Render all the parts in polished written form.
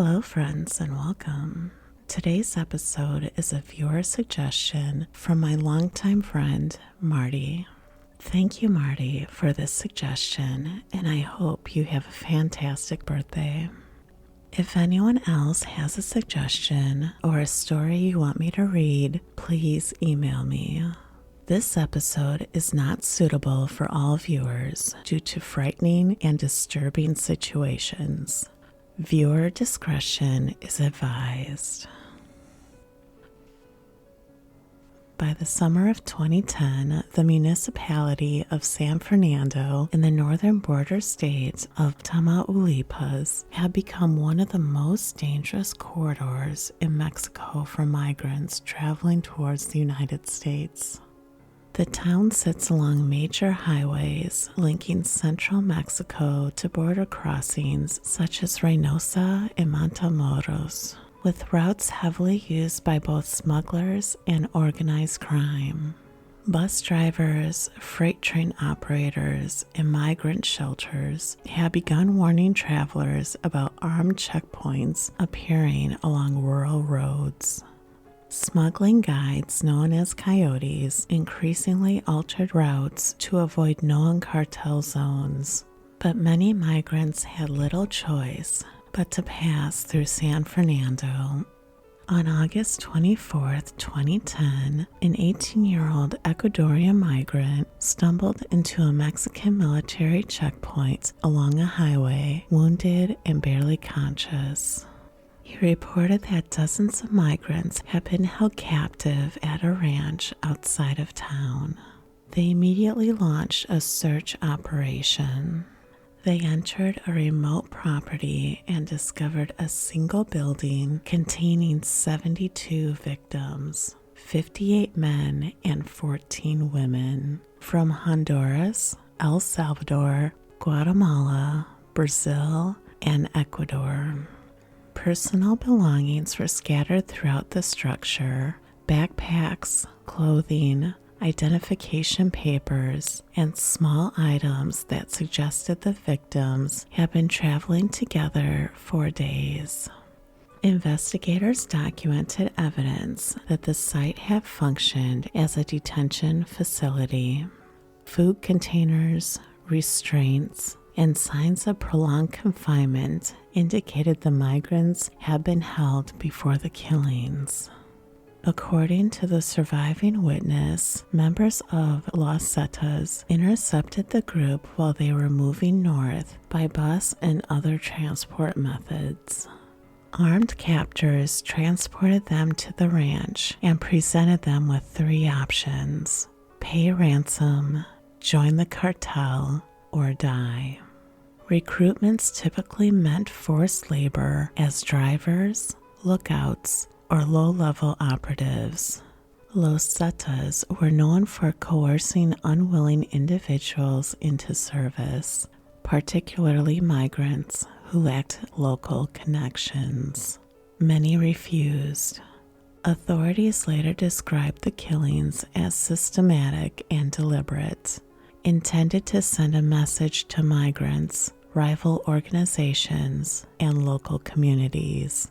Hello, friends, and welcome. Today's episode is a viewer suggestion from my longtime friend, Marty. Thank you, Marty, for this suggestion, and I hope you have a fantastic birthday. If anyone else has a suggestion or a story you want me to read, please email me. This episode is not suitable for all viewers due to frightening and disturbing situations. Viewer discretion is advised. By the summer of 2010, the municipality of San Fernando in the northern border state of Tamaulipas had become one of the most dangerous corridors in Mexico for migrants traveling towards the United States. The town sits along major highways linking central Mexico to border crossings such as Reynosa and Matamoros, with routes heavily used by both smugglers and organized crime. Bus drivers, freight train operators, and migrant shelters have begun warning travelers about armed checkpoints appearing along rural roads. Smuggling guides known as coyotes increasingly altered routes to avoid known cartel zones, but many migrants had little choice but to pass through San Fernando. On August 24, 2010, an 18-year-old Ecuadorian migrant stumbled into a Mexican military checkpoint along a highway, wounded and barely conscious. He reported that dozens of migrants had been held captive at a ranch outside of town. They immediately launched a search operation. They entered a remote property and discovered a single building containing 72 victims, 58 men and 14 women, from Honduras, El Salvador, Guatemala, Brazil, and Ecuador. Personal belongings were scattered throughout the structure. Backpacks, clothing, identification papers, and small items that suggested the victims had been traveling together for days. Investigators documented evidence that the site had functioned as a detention facility. Food containers, restraints, and signs of prolonged confinement indicated the migrants had been held before the killings. According to the surviving witness, members of Los Zetas intercepted the group while they were moving north by bus and other transport methods. Armed captors transported them to the ranch and presented them with three options: pay ransom, join the cartel, or die. Recruitments typically meant forced labor as drivers, lookouts, or low-level operatives. Los Zetas were known for coercing unwilling individuals into service, particularly migrants who lacked local connections. Many refused. Authorities later described the killings as systematic and deliberate, intended to send a message to migrants, rival organizations, and local communities.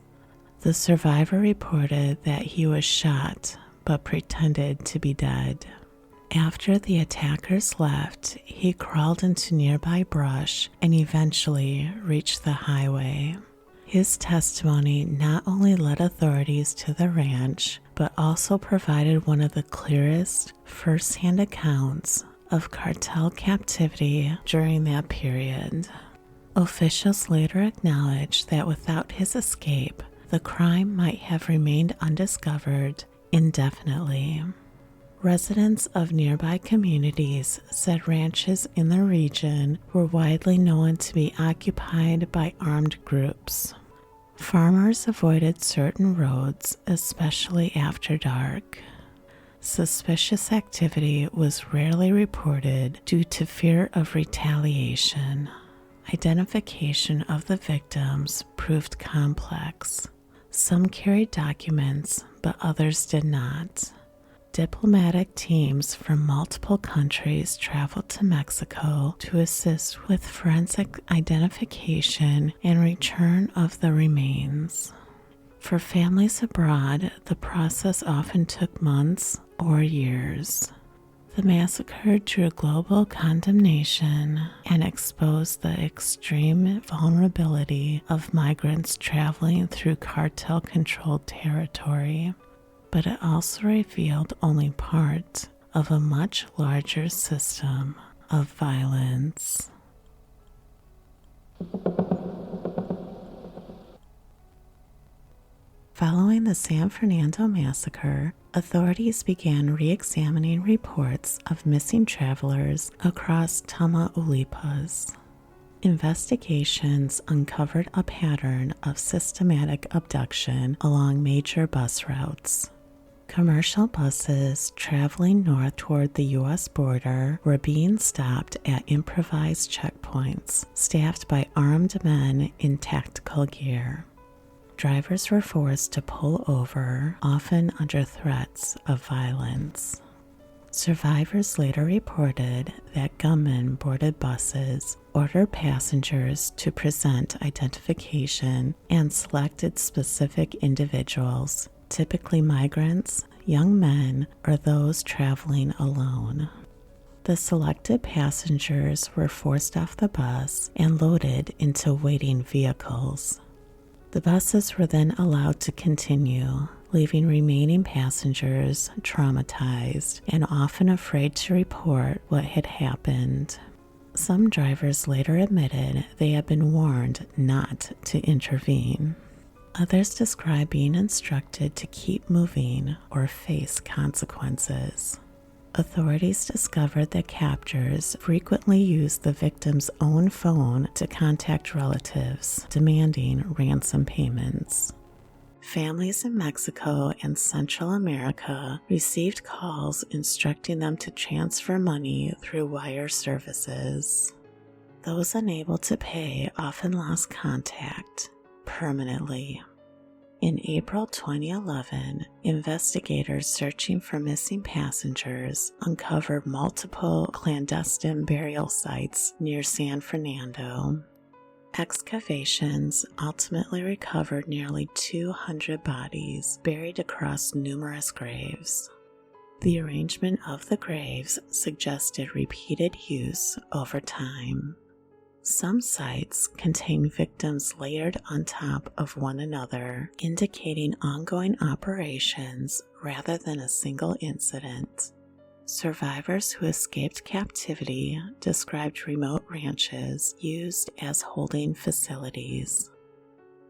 The survivor reported that he was shot but pretended to be dead. After the attackers left, he crawled into nearby brush and eventually reached the highway. His testimony not only led authorities to the ranch, but also provided one of the clearest first-hand accounts of cartel captivity during that period. Officials later acknowledged that without his escape, the crime might have remained undiscovered indefinitely. Residents of nearby communities said ranches in the region were widely known to be occupied by armed groups. Farmers avoided certain roads, especially after dark. Suspicious activity was rarely reported due to fear of retaliation. Identification of the victims proved complex. Some carried documents, but others did not. diplomatic teams from multiple countries traveled to Mexico to assist with forensic identification and return of the remains. For families abroad, the process often took months or years. The massacre drew global condemnation and exposed the extreme vulnerability of migrants traveling through cartel-controlled territory, but it also revealed only part of a much larger system of violence. Following the San Fernando massacre, authorities began re-examining reports of missing travelers across Tamaulipas. Investigations uncovered a pattern of systematic abduction along major bus routes. Commercial buses traveling north toward the U.S. border were being stopped at improvised checkpoints, staffed by armed men in tactical gear. Drivers were forced to pull over, often under threats of violence. Survivors later reported that gunmen boarded buses, ordered passengers to present identification, and selected specific individuals, typically migrants, young men, or those traveling alone. The selected passengers were forced off the bus and loaded into waiting vehicles. The buses were then allowed to continue, leaving remaining passengers traumatized and often afraid to report what had happened. Some drivers later admitted they had been warned not to intervene. Others described being instructed to keep moving or face consequences. Authorities discovered that captors frequently used the victim's own phone to contact relatives, demanding ransom payments. Families in Mexico and Central America received calls instructing them to transfer money through wire services. Those unable to pay often lost contact permanently. In April 2011, investigators searching for missing passengers uncovered multiple clandestine burial sites near San Fernando. Excavations ultimately recovered nearly 200 bodies buried across numerous graves. The arrangement of the graves suggested repeated use over time. Some sites contain victims layered on top of one another, indicating ongoing operations rather than a single incident. Survivors who escaped captivity described remote ranches used as holding facilities.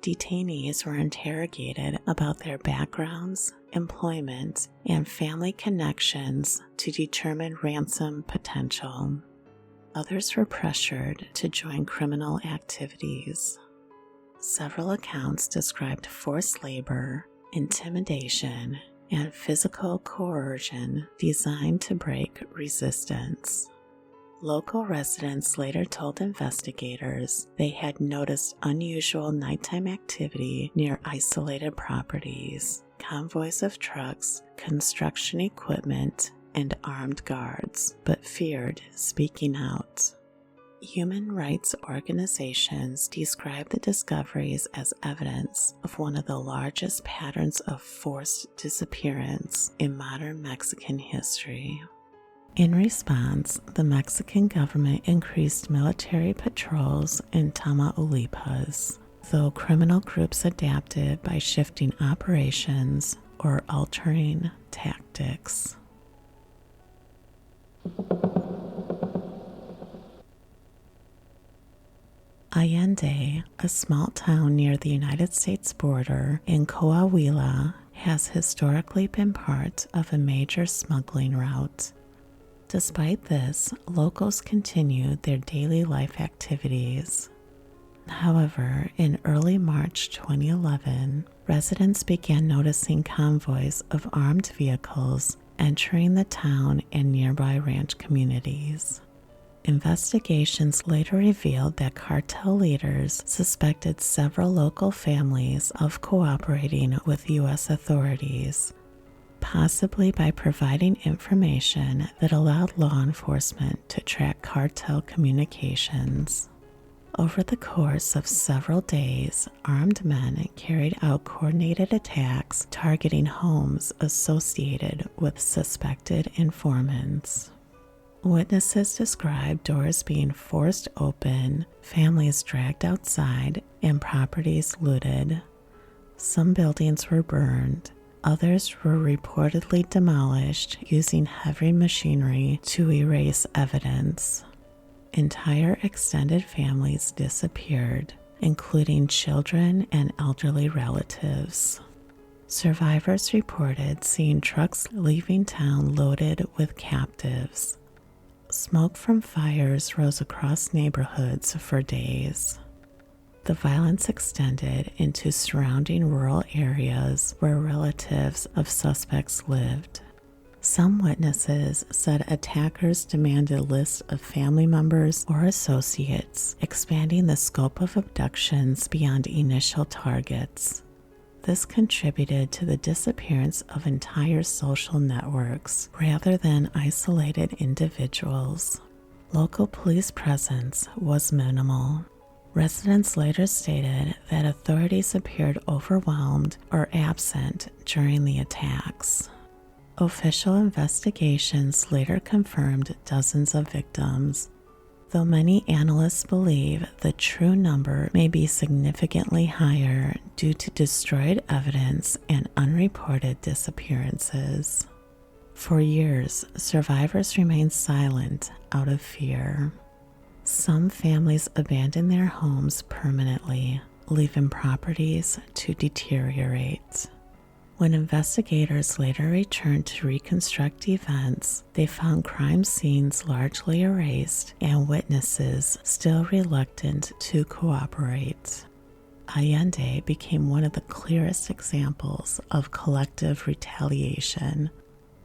Detainees were interrogated about their backgrounds, employment, and family connections to determine ransom potential. Others were pressured to join criminal activities. Several accounts described forced labor, intimidation, and physical coercion designed to break resistance. Local residents later told investigators they had noticed unusual nighttime activity near isolated properties, convoys of trucks, construction equipment, and armed guards, but feared speaking out. Human rights organizations describe the discoveries as evidence of one of the largest patterns of forced disappearance in modern Mexican history. In response, the Mexican government increased military patrols in Tamaulipas, though criminal groups adapted by shifting operations or altering tactics. Allende, a small town near the United States border in Coahuila, has historically been part of a major smuggling route. Despite this, locals continued their daily life activities. However, in early March 2011, residents began noticing convoys of armed vehicles entering the town and nearby ranch communities. Investigations later revealed that cartel leaders suspected several local families of cooperating with U.S. authorities. possibly by providing information that allowed law enforcement to track cartel communications. Over the course of several days, armed men carried out coordinated attacks targeting homes associated with suspected informants. Witnesses described doors being forced open, families dragged outside, and properties looted. Some buildings were burned. Others were reportedly demolished using heavy machinery to erase evidence. Entire extended families disappeared, including children and elderly relatives. Survivors reported seeing trucks leaving town loaded with captives. Smoke from fires rose across neighborhoods for days. The violence extended into surrounding rural areas where relatives of suspects lived. Some witnesses said attackers demanded lists of family members or associates, expanding the scope of abductions beyond initial targets. This contributed to the disappearance of entire social networks rather than isolated individuals. Local police presence was minimal. Residents later stated that authorities appeared overwhelmed or absent during the attacks. Official investigations later confirmed dozens of victims, though many analysts believe the true number may be significantly higher due to destroyed evidence and unreported disappearances. For years, survivors remained silent out of fear. Some families abandoned their homes permanently, leaving properties to deteriorate. When investigators later returned to reconstruct events, they found crime scenes largely erased and witnesses still reluctant to cooperate. Allende became one of the clearest examples of collective retaliation,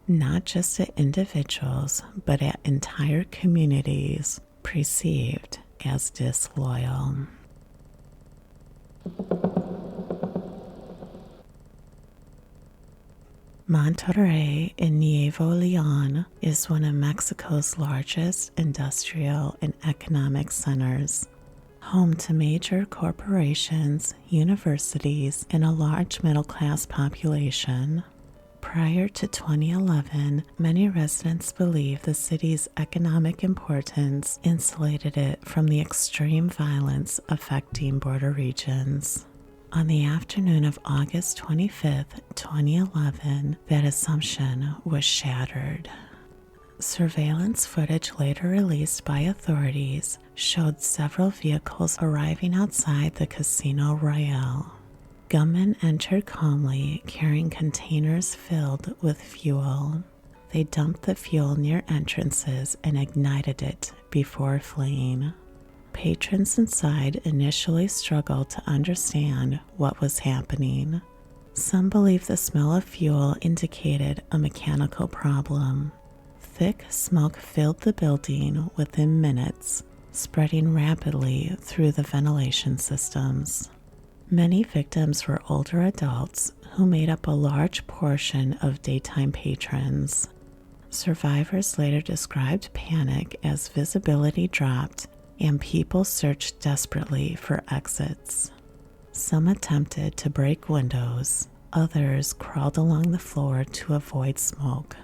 not just at individuals, but at entire communities perceived as disloyal. Monterrey in Nuevo León is one of Mexico's largest industrial and economic centers, home to major corporations, universities, and a large middle-class population. Prior to 2011, many residents believed the city's economic importance insulated it from the extreme violence affecting border regions. On the afternoon of August 25, 2011, that assumption was shattered. Surveillance footage later released by authorities showed several vehicles arriving outside the Casino Royale. Gunmen entered calmly, carrying containers filled with fuel. They dumped the fuel near entrances and ignited it before fleeing. Patrons inside initially struggled to understand what was happening. Some believed the smell of fuel indicated a mechanical problem. Thick smoke filled the building within minutes, spreading rapidly through the ventilation systems. Many victims were older adults who made up a large portion of daytime patrons. Survivors later described panic as visibility dropped and people searched desperately for exits. Some attempted to break windows, others crawled along the floor to avoid smoke.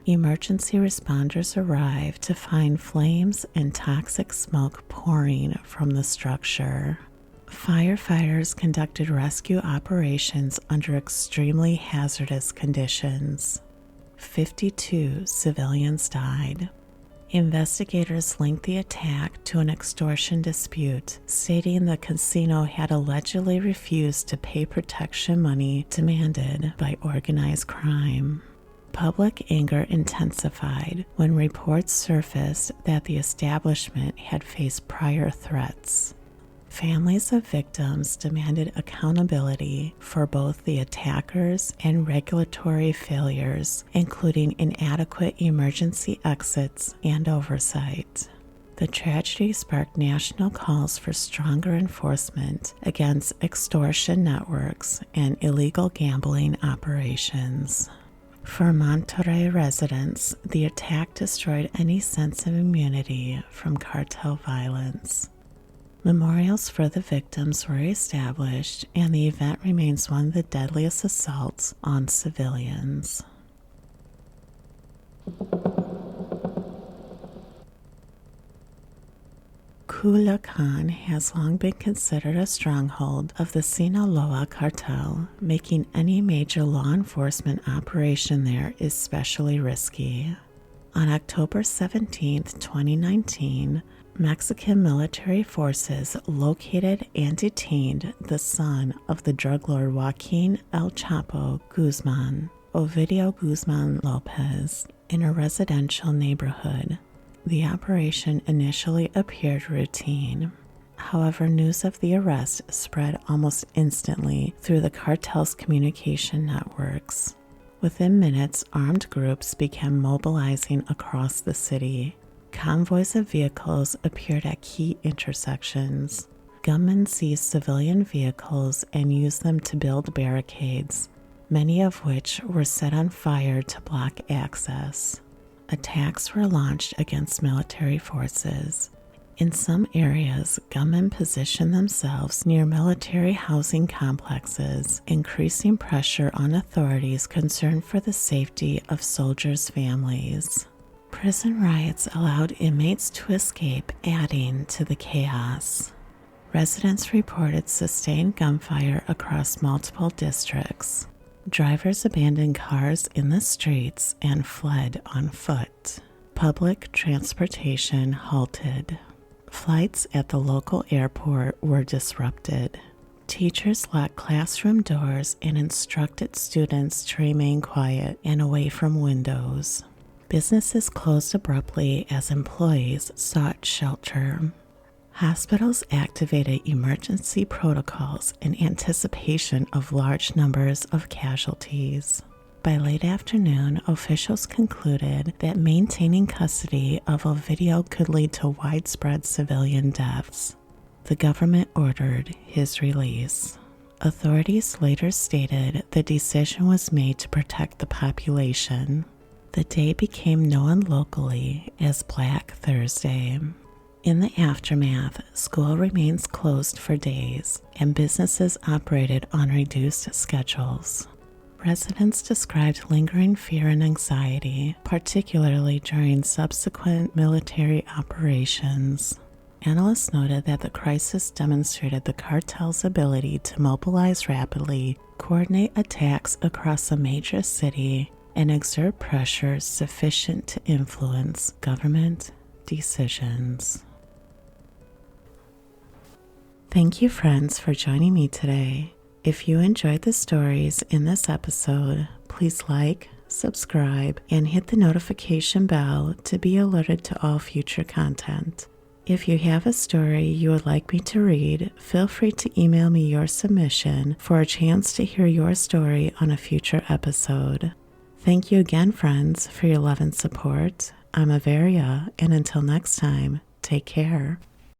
Emergency responders arrived to find flames and toxic smoke pouring from the structure. Firefighters conducted rescue operations under extremely hazardous conditions. 52 civilians died. Investigators linked the attack to an extortion dispute, stating the casino had allegedly refused to pay protection money demanded by organized crime. Public anger intensified when reports surfaced that the establishment had faced prior threats. Families of victims demanded accountability for both the attackers and regulatory failures, including inadequate emergency exits and oversight. The tragedy sparked national calls for stronger enforcement against extortion networks and illegal gambling operations. For Monterrey residents, the attack destroyed any sense of immunity from cartel violence. Memorials for the victims were established, and the event remains one of the deadliest assaults on civilians. Culiacán has long been considered a stronghold of the Sinaloa cartel, making any major law enforcement operation there especially risky. On October 17, 2019, Mexican military forces located and detained the son of the drug lord Joaquin El Chapo Guzman, Ovidio Guzman Lopez, in a residential neighborhood. The operation initially appeared routine. However, news of the arrest spread almost instantly through the cartel's communication networks. Within minutes, armed groups began mobilizing across the city. Convoys of vehicles appeared at key intersections. Gunmen seized civilian vehicles and used them to build barricades, many of which were set on fire to block access. Attacks were launched against military forces. In some areas, gunmen positioned themselves near military housing complexes, increasing pressure on authorities concerned for the safety of soldiers' families. Prison riots allowed inmates to escape, adding to the chaos. Residents reported sustained gunfire across multiple districts. Drivers abandoned cars in the streets and fled on foot. Public transportation halted. Flights at the local airport were disrupted. Teachers locked classroom doors and instructed students to remain quiet and away from windows. Businesses closed abruptly as employees sought shelter. Hospitals activated emergency protocols in anticipation of large numbers of casualties. By late afternoon, officials concluded that maintaining custody of Ovidio could lead to widespread civilian deaths. The government ordered his release. Authorities later stated the decision was made to protect the population. The day became known locally as Black Thursday. In the aftermath, school remains closed for days, and businesses operated on reduced schedules. Residents described lingering fear and anxiety, particularly during subsequent military operations. Analysts noted that the crisis demonstrated the cartel's ability to mobilize rapidly, coordinate attacks across a major city, and exert pressure sufficient to influence government decisions. Thank you, friends, for joining me today. If you enjoyed the stories in this episode, please like, subscribe, and hit the notification bell to be alerted to all future content. If you have a story you would like me to read, feel free to email me your submission for a chance to hear your story on a future episode. Thank you again, friends, for your love and support. I'm Avarea, and until next time, take care.